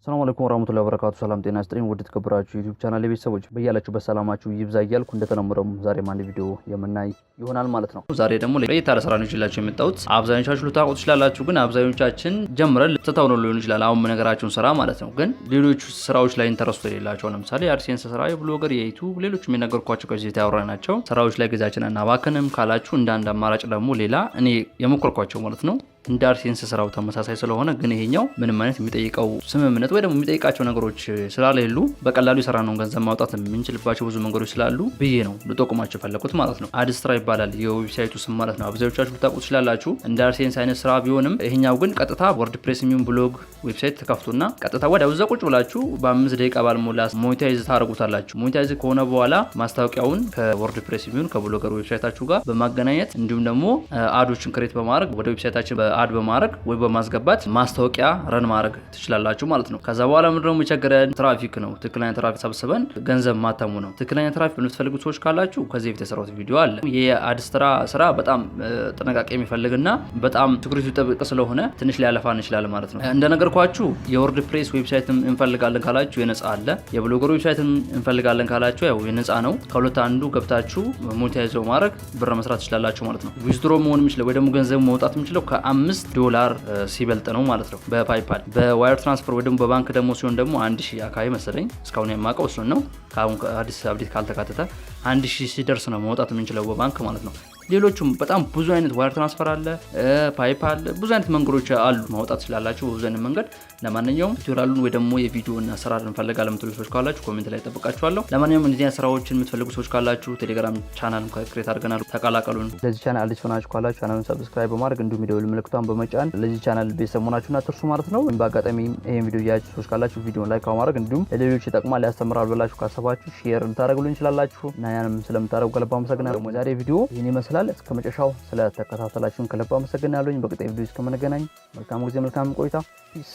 ሰላም አለይኩም ወራህመቱላሂ ወበረካቱ። ሰላም ጤና ይስጥልኝ ውድ ተከብራችሁ ዩቲዩብ ቻናል ቤተሰቦች በያላችሁበት ሰላማችሁ ይብዛ እያልኩ እንደተለመደው ዛሬም አንድ ቪዲዮ የምናይ ይሆናል ማለት ነው። ዛሬ ደግሞ ለየት ያለ ስራ ነው ይዤላችሁ የመጣሁት። አብዛኞቻችሁ ልታውቁት ትችላላችሁ፣ ግን አብዛኞቻችን ጀምረን ልትተው ነው ሊሆን ይችላል አሁን ነገራችሁን ስራ ማለት ነው። ግን ሌሎች ስራዎች ላይ ኢንተረስት የሌላቸው ለምሳሌ አድሴንስ ስራ፣ የብሎገር፣ የዩቲዩብ ሌሎች የሚነገርኳቸው ከዚህ ያወራናቸው ስራዎች ላይ ጊዜያችንን እናባክንም ካላችሁ እንደ አንድ አማራጭ ደግሞ ሌላ እኔ የሞከርኳቸው ማለት ነው እንደ አድሴንስ ስራው ተመሳሳይ ስለሆነ ግን ይሄኛው ምንም አይነት የሚጠይቀው ስምምነት ወይ ደግሞ የሚጠይቃቸው ነገሮች ስላልሌሉ በቀላሉ የሰራነውን ገንዘብ ማውጣት የምንችልባቸው ብዙ መንገዶች ስላሉ ብዬ ነው ልጠቁማችሁ ፈለኩት ማለት ነው። አድስትራ ይባላል የዌብሳይቱ ስም ማለት ነው። አብዛኞቻችሁ ልታውቁት ትችላላችሁ እንደ አድሴንስ አይነት ስራ ቢሆንም ይሄኛው ግን ቀጥታ ወርድፕሬስ የሚሆን ብሎግ ዌብሳይት ተከፍቱና ቀጥታ ወዲያው እዛ ቁጭ ብላችሁ በ5 ደቂቃ ባልሞላ ሞኔታይዝ ታደርጉታላችሁ። ሞኔታይዝ ከሆነ በኋላ ማስታወቂያውን ከወርድፕሬስ የሚሆን ከብሎገር ዌብሳይታችሁ ጋር በማገናኘት እንዲሁም ደግሞ አዶችን ክሬት በማድረግ ወደ ዌብሳይታችን አድ በማድረግ ወይ በማስገባት ማስታወቂያ ረን ማድረግ ትችላላችሁ ማለት ነው። ከዛ በኋላ ምንድነው የሚቸግረን ትራፊክ ነው። ትክክለኛ ትራፊክ ሰብስበን ገንዘብ ማተሙ ነው። ትክክለኛ ትራፊክ የምትፈልጉ ሰዎች ካላችሁ ከዚህ በፊት የሰራሁት ቪዲዮ አለ። የአድስትራ ስራ በጣም ጥንቃቄ የሚፈልግና በጣም ትኩረቱ ጠብቅ ስለሆነ ትንሽ ሊያለፋን ይችላል ማለት ነው። እንደነገርኳችሁ የወርድፕሬስ ዌብሳይት እንፈልጋለን ካላችሁ የነጻ አለ። የብሎገር ዌብሳይት እንፈልጋለን ካላችሁ ያው የነጻ ነው። ከሁለት አንዱ ገብታችሁ ሞኔታይዝ ማድረግ ብር መስራት ትችላላችሁ ማለት ነው። ዊዝድሮ መሆን የሚችለው ወይ ደግሞ ገንዘብ ማውጣት የሚችለው $5 ሲበልጥ ነው ማለት ነው በፓይፓል። በዋየር ትራንስፈር ወይ ደግሞ በባንክ ደግሞ ሲሆን ደግሞ 1000 አካባቢ መሰለኝ እስካሁን የማውቀው እሱን ነው። ካሁን አዲስ አብዴት ካልተካተተ 1000 ሲደርስ ነው ማውጣት የምንችለው በባንክ ማለት ነው። ሌሎቹም በጣም ብዙ አይነት ዋየር ትራንስፈር አለ፣ ፓይፓል ብዙ አይነት መንገዶች አሉ ማውጣት ስላላችሁ ብዙ አይነት መንገድ። ለማንኛውም ቱቶሪያሉን ወይ ደግሞ የቪዲዮን አሰራር እንፈልጋለን የምትሉ ሰዎች ካላችሁ ኮሜንት ላይ ተጠብቃችኋለሁ። ለማንኛውም እንደዚህ ስራዎችን የምትፈልጉ ሰዎች ካላችሁ ቴሌግራም ቻናልን ክሬት አድርገናል፣ ተቀላቀሉን። ለዚህ ቻናል አዲስ ሆናችሁ ካላችሁ ቻናሉን ሰብስክራይብ በማድረግ እንዲሁም የደወል ምልክቷን በመጫን ለዚህ ቻናል ቤተሰብ መሆናችሁን አትርሱ ማለት ነው። በአጋጣሚ ይሄን ቪዲዮ ያያችሁ ሰዎች ካላችሁ ቪዲዮን ላይክ በማድረግ እንዲሁም ለሌሎች ይጠቅማል ያስተምራል ብላችሁ ካሰባችሁ ሼር ልታደርጉልን እንችላላችሁ እና ያንም ስለምታደርጉ ከልብ አመሰግናለሁ። ዛሬ ቪዲዮ ይሄን ይመስላል። እስከ መጨረሻው ስለተከታተላችሁን ከልብ አመሰግናለሁ። በቀጣይ ቪዲዮ እስከምንገናኝ መልካም ጊዜ መልካም ቆይታ። ፒስ